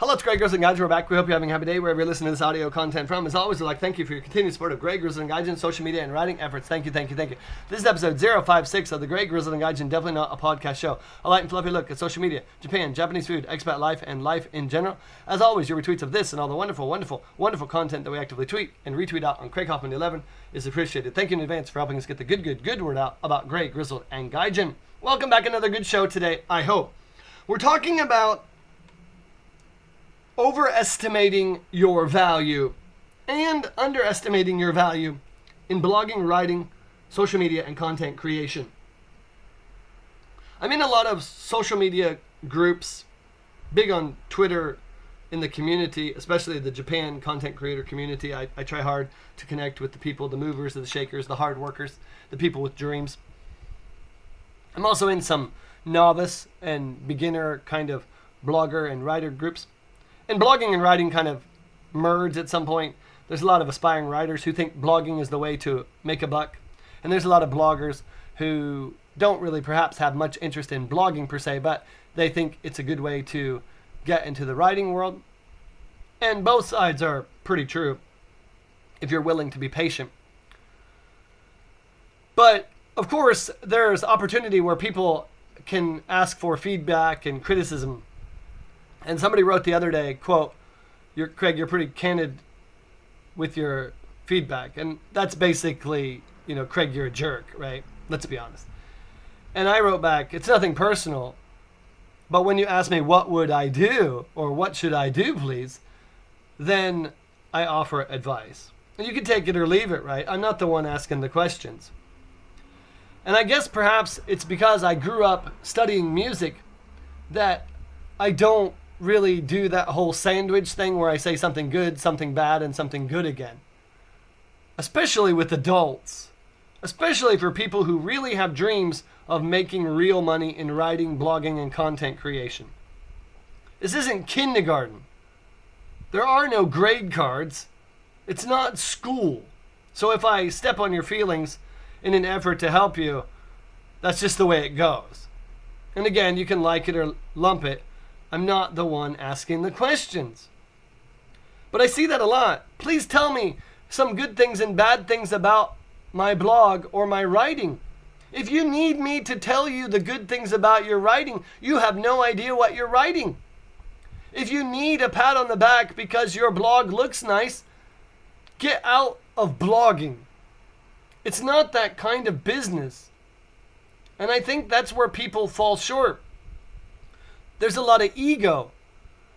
Hello, it's Greg Grizzly and Gaijin. We're back. We hope you're having a happy day wherever you're listening to this audio content from. As always, we'd like to thank you for your continued support of Greg Grizzly and Gaijin social media and writing efforts. Thank you. This is episode 056 of the Greg Grizzly and Gaijin, definitely not a podcast show. A light and fluffy look at social media, Japan, Japanese food, expat life, and life in general. As always, your retweets of this and all the wonderful content that we actively tweet and retweet out on Craig Hoffman 11 is appreciated. Thank you in advance for helping us get the good word out about Greg Grizzly and Gaijin. Welcome back. Another good show today, I hope. We're talking about overestimating your value and underestimating your value in blogging, writing, social media, and content creation. I'm in a lot of social media groups, big on Twitter in the community, especially the Japan content creator community. I try hard to connect with the people, the movers, the shakers, the hard workers, the people with dreams. I'm also in some novice and beginner kind of blogger and writer groups. And blogging and writing kind of merge at some point. There's a lot of aspiring writers who think blogging is the way to make a buck. And there's a lot of bloggers who don't really perhaps have much interest in blogging per se, but they think it's a good way to get into the writing world. And both sides are pretty true if you're willing to be patient. But of course, there's opportunity where people can ask for feedback and criticism. And somebody wrote the other day, quote, Craig, you're pretty candid with your feedback. And that's basically, Craig, you're a jerk, right? Let's be honest. And I wrote back, it's nothing personal. But when you ask me what would I do or what should I do, please, then I offer advice. And you can take it or leave it, right? I'm not the one asking the questions. And I guess perhaps it's because I grew up studying music that I don't really do that whole sandwich thing where I say something good, something bad, and something good again. Especially with adults. Especially for people who really have dreams of making real money in writing, blogging, and content creation. This isn't kindergarten. There are no grade cards. It's not school. So if I step on your feelings in an effort to help you, that's just the way it goes. And again, you can like it or lump it. I'm not the one asking the questions. But I see that a lot. Please tell me some good things and bad things about my blog or my writing. If you need me to tell you the good things about your writing, you have no idea what you're writing. If you need a pat on the back because your blog looks nice, get out of blogging. It's not that kind of business. And I think that's where people fall short. There's a lot of ego.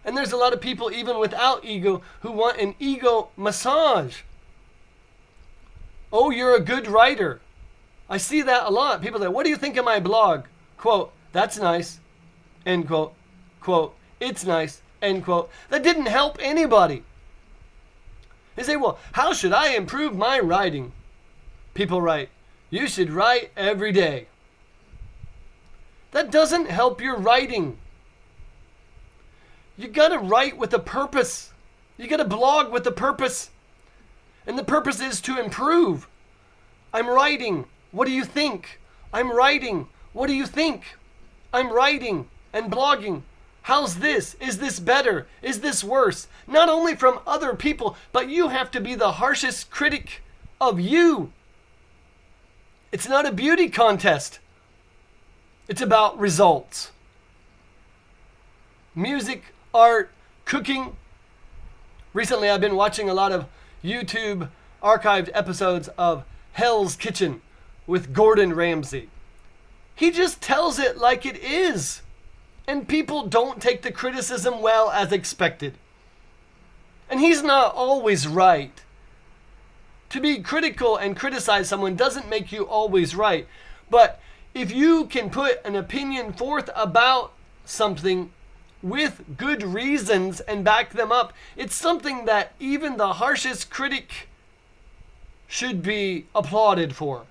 And there's a lot of people, even without ego, who want an ego massage. Oh, you're a good writer. I see that a lot. People say, what do you think of my blog? Quote, that's nice. End quote. Quote, it's nice. End quote. That didn't help anybody. They say, well, how should I improve my writing? People write, you should write every day. That doesn't help your writing. You gotta write with a purpose. You gotta blog with a purpose. And the purpose is to improve. I'm writing. What do you think? I'm writing. What do you think? I'm writing and blogging. How's this? Is this better? Is this worse? Not only from other people, but you have to be the harshest critic of you. It's not a beauty contest. It's about results. Music, art, cooking. Recently, I've been watching a lot of YouTube archived episodes of Hell's Kitchen with Gordon Ramsay. He just tells it like it is. And people don't take the criticism well as expected. And he's not always right. To be critical and criticize someone doesn't make you always right. But if you can put an opinion forth about something with good reasons and back them up, it's something that even the harshest critic should be applauded for.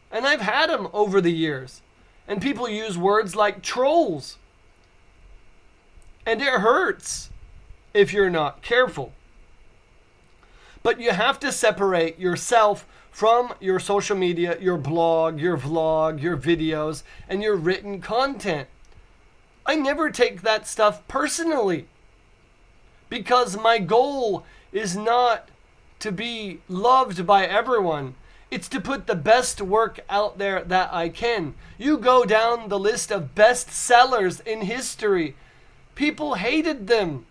And I've had them over the years. And people use words like trolls. And it hurts if you're not careful. But you have to separate yourself from your social media, your blog, your vlog, your videos, and your written content. I never take that stuff personally. because my goal is not to be loved by everyone. It's to put the best work out there that I can. You go down the list of best sellers in history. People hated them.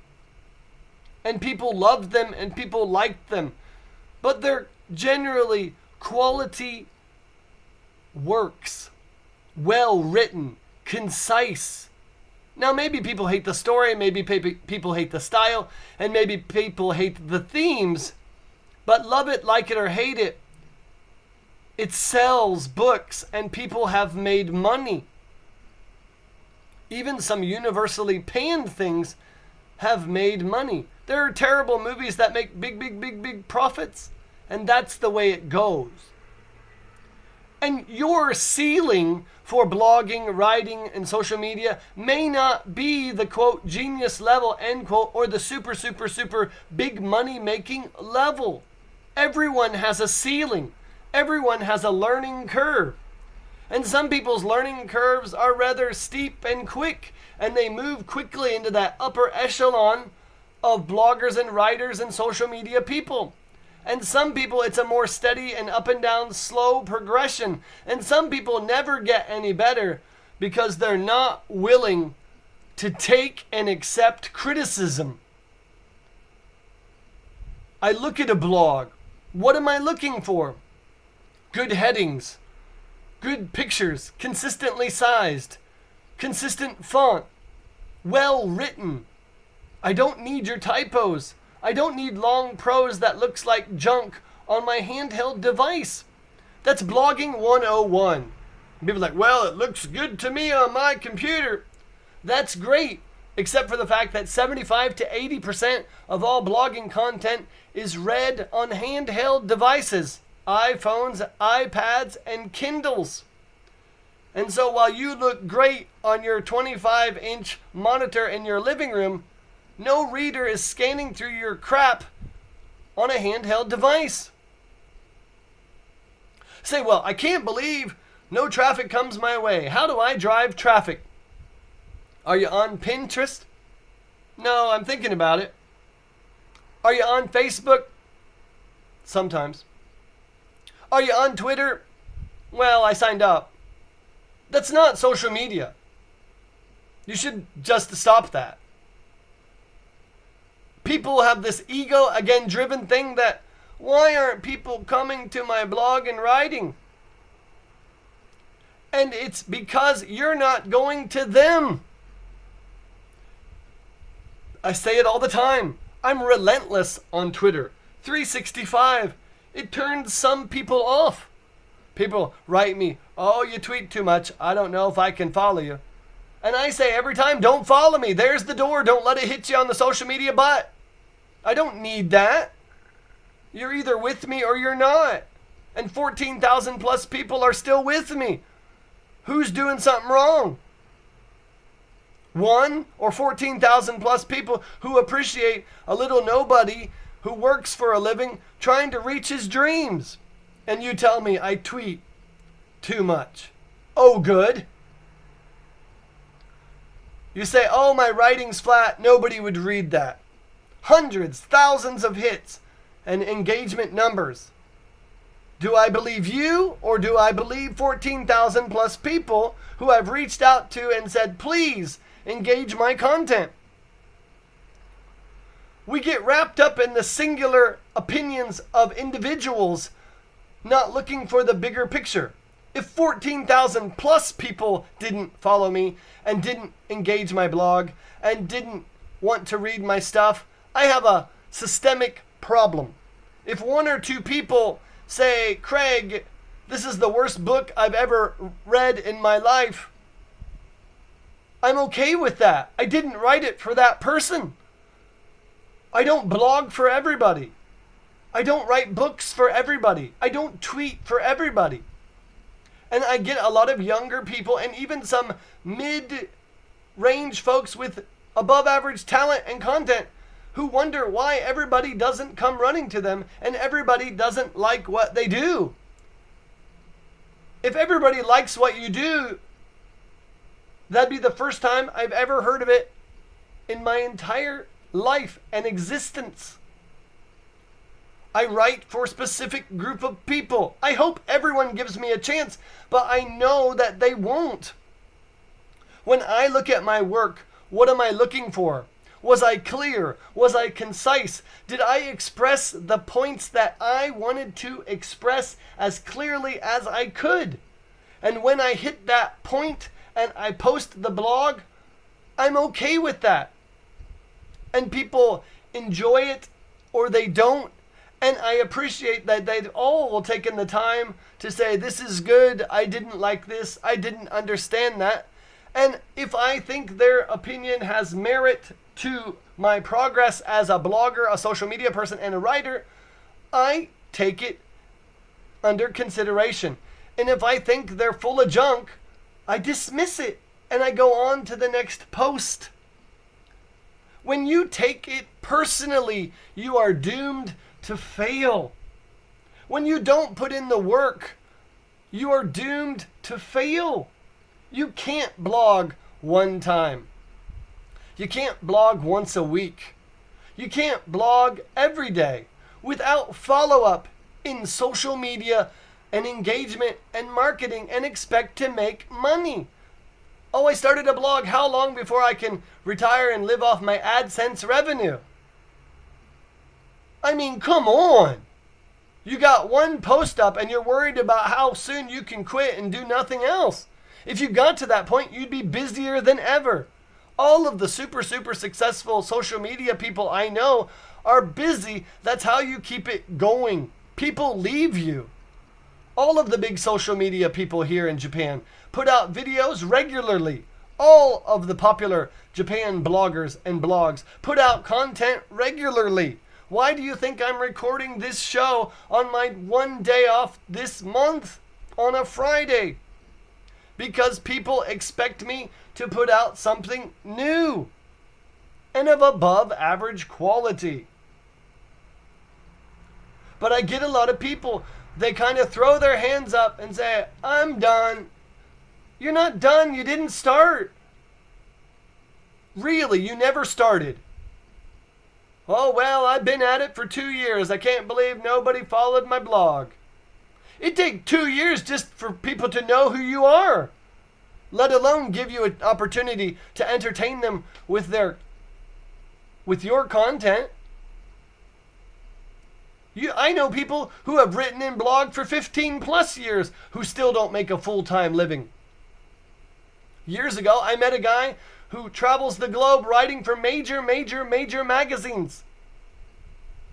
And people loved them and people liked them. But they're generally quality works. Well written. Concise. Now maybe people hate the story, maybe people hate the style, and maybe people hate the themes. But love it, like it, or hate it, it sells books and people have made money. Even some universally panned things have made money. There are terrible movies that make big profits, and that's the way it goes. And your ceiling for blogging, writing, and social media may not be the quote genius level, end quote, or the super big money making level. Everyone has a ceiling. Everyone has a learning curve. And some people's learning curves are rather steep and quick, and they move quickly into that upper echelon of bloggers and writers and social media people. And some people, it's a more steady and up and down slow progression. And some people never get any better because they're not willing to take and accept criticism. I look at a blog. What am I looking for? Good headings, good pictures, consistently sized, consistent font, well written. I don't need your typos. I don't need long prose that looks like junk on my handheld device. That's blogging 101. People are like, well, it looks good to me on my computer. That's great, except for the fact that 75 to 80% of all blogging content is read on handheld devices, iPhones, iPads, and Kindles. And so while you look great on your 25-inch monitor in your living room, no reader is scanning through your crap on a handheld device. Say, well, I can't believe no traffic comes my way. How do I drive traffic? Are you on Pinterest? No, I'm thinking about it. Are you on Facebook? Sometimes. Are you on Twitter? Well, I signed up. That's not social media. You should just stop that. People have this ego, again, driven thing that, why aren't people coming to my blog and writing? And it's because you're not going to them. I say it all the time. I'm relentless on Twitter. 365. It turns some people off. People write me, oh, you tweet too much. I don't know if I can follow you. And I say every time, don't follow me. There's the door. Don't let it hit you on the social media butt. I don't need that. You're either with me or you're not. And 14,000 plus people are still with me. Who's doing something wrong? One or 14,000 plus people who appreciate a little nobody who works for a living trying to reach his dreams. And you tell me I tweet too much. Oh, good. You say, oh, my writing's flat. Nobody would read that. Hundreds, thousands of hits and engagement numbers. Do I believe you, or do I believe 14,000 plus people who I've reached out to and said, please engage my content? We get wrapped up in the singular opinions of individuals, not looking for the bigger picture. If 14,000 plus people didn't follow me and didn't engage my blog and didn't want to read my stuff, I have a systemic problem. If one or two people say, Craig, this is the worst book I've ever read in my life, I'm okay with that. I didn't write it for that person. I don't blog for everybody. I don't write books for everybody. I don't tweet for everybody. And I get a lot of younger people and even some mid-range folks with above average talent and content who wonder why everybody doesn't come running to them and everybody doesn't like what they do. If everybody likes what you do, that'd be the first time I've ever heard of it in my entire life and existence. I write for a specific group of people. I hope everyone gives me a chance, but I know that they won't. When I look at my work, what am I looking for? Was I clear? Was I concise? Did I express the points that I wanted to express as clearly as I could? And when I hit that point and I post the blog, I'm okay with that. And people enjoy it or they don't. And I appreciate that they've all taken the time to say, this is good, I didn't like this, I didn't understand that. And if I think their opinion has merit to my progress as a blogger, a social media person, and a writer, I take it under consideration. And if I think they're full of junk, I dismiss it and I go on to the next post. When you take it personally, you are doomed to fail. When you don't put in the work, you are doomed to fail. You can't blog one time. You can't blog once a week. You can't blog every day without follow-up in social media and engagement and marketing and expect to make money. Oh, I started a blog. How long before I can retire and live off my AdSense revenue? I mean, come on. You got one post up and you're worried about how soon you can quit and do nothing else. If you got to that point, you'd be busier than ever. All of the super successful social media people I know are busy. That's how you keep it going. People leave you. All of the big social media people here in Japan put out videos regularly. All of the popular Japan bloggers and blogs put out content regularly. Why do you think I'm recording this show on my one day off this month on a Friday? Because people expect me to put out something new and of above average quality. But I get a lot of people, they kind of throw their hands up and say, I'm done. You're not done. You didn't start. Really, you never started. Oh, well, I've been at it for 2 years. I can't believe nobody followed my blog. It takes 2 years just for people to know who you are, let alone give you an opportunity to entertain them with your content. I know people who have written and blogged for 15 plus years who still don't make a full-time living. Years ago, I met a guy who travels the globe writing for major magazines.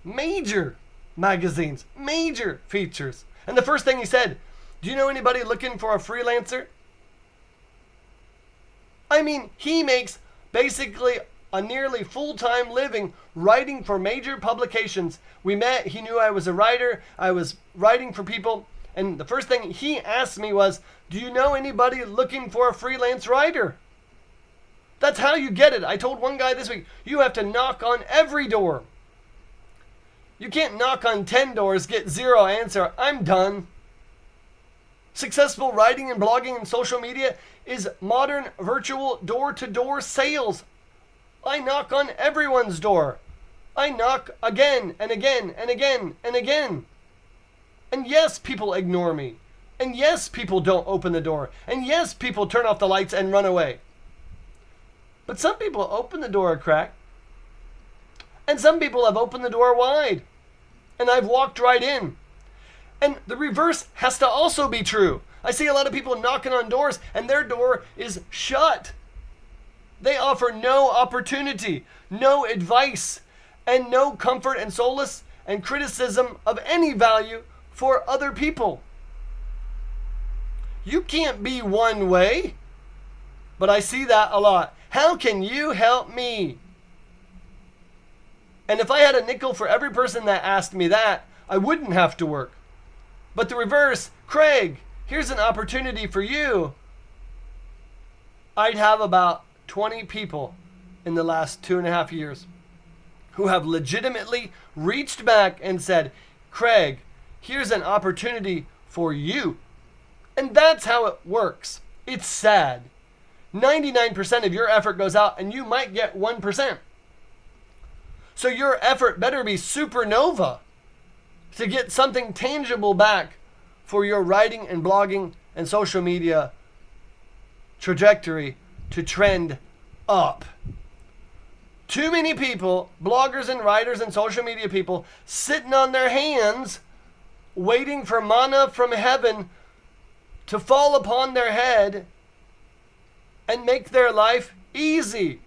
Major magazines, major features. And the first thing he said, do you know anybody looking for a freelancer? I mean, he makes basically a nearly full-time living writing for major publications. We met, he knew I was a writer, I was writing for people, and the first thing he asked me was, do you know anybody looking for a freelance writer? That's how you get it. I told one guy this week, you have to knock on every door. You can't knock on 10 doors, get 0 answer, I'm done. Successful writing and blogging and social media is modern virtual door-to-door sales. I knock on everyone's door. I knock again and again and again and again. And yes, people ignore me. And yes, people don't open the door. And yes, people turn off the lights and run away. But some people open the door a crack. And some people have opened the door wide. And I've walked right in. And the reverse has to also be true. I see a lot of people knocking on doors and their door is shut. They offer no opportunity, no advice, and no comfort and solace and criticism of any value for other people. You can't be one way. But I see that a lot. How can you help me? And if I had a nickel for every person that asked me that, I wouldn't have to work. But the reverse, Craig, here's an opportunity for you. I'd have about 20 people in the last 2.5 years who have legitimately reached back and said, Craig, here's an opportunity for you. And that's how it works. It's sad. 99% of your effort goes out and you might get 1%. So your effort better be supernova to get something tangible back for your writing and blogging and social media trajectory to trend up. Too many people, bloggers and writers and social media people, sitting on their hands waiting for manna from heaven to fall upon their head and make their life easy.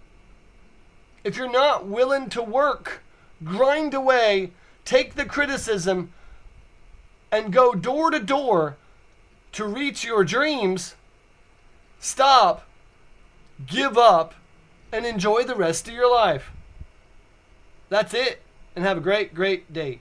If you're not willing to work, grind away, take the criticism, and go door to door to reach your dreams, stop, give up, and enjoy the rest of your life. That's it. And have a great, great day.